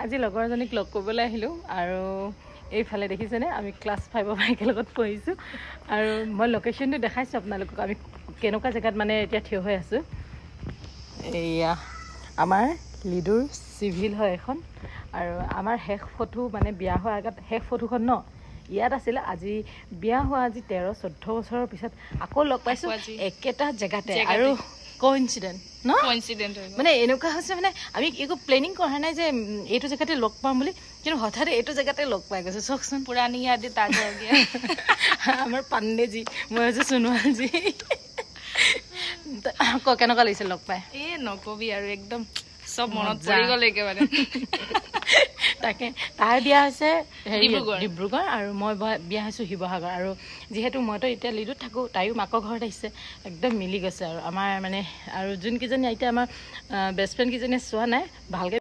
আজি লগৰজনীক লগ কৰিবলৈ আহিলোঁ আৰু এইফালে দেখিছেনে আমি ক্লাছ 5ৰ পৰা একেলগত পঢ়িছোঁ আৰু মই লোকেশ্যনটো দেখাইছোঁ আপোনালোকক আমি কেনেকুৱা জেগাত মানে এতিয়া থিয় হৈ আছোঁ এয়া আমাৰ লিডুৰ চিভিল হয় এখন আৰু আমাৰ শেষ ফটো মানে বিয়া হোৱাৰ আগত শেষ ফটোখন ন ইয়াত আছিলে আজি বিয়া হোৱা আজি 13-14 বছৰৰ পিছত আকৌ লগ পাইছোঁ একেটা জেগাতে আৰু কোইনসিডেন্ট ন কোইনসিডেন্ট মানে এনেকুৱা হৈছে মানে আমি একো প্লেনিং কৰা নাই যে এইটো জেগাতে লগ পাম বুলি কিন্তু হঠাৎ এইটো জেগাতে লগ পাই গৈছে চাওকচোন পুৰাণি ইয়াদি তাজা হৈ গিয়া আমাৰ পাণ্ডেজি মই হৈছে সোণোৱালজি কেনেকুৱা লাগিছে লগ পাই নকবি আৰু একদম সব মনত পৰি গ'ল একেবাৰে তাকে তাই বিয়া হৈছে ডিব্ৰুগড় আৰু মই বিয়া হৈছোঁ শিৱসাগৰ আৰু যিহেতু মইতো এতিয়া লিডুত থাকোঁ তাইও মাকৰ ঘৰত আহিছে একদম মিলি গৈছে আৰু আমাৰ মানে আৰু যোনকেইজনী এতিয়া আমাৰ বেষ্ট ফ্ৰেণ্ড কেইজনীয়ে চোৱা নাই ভালকৈ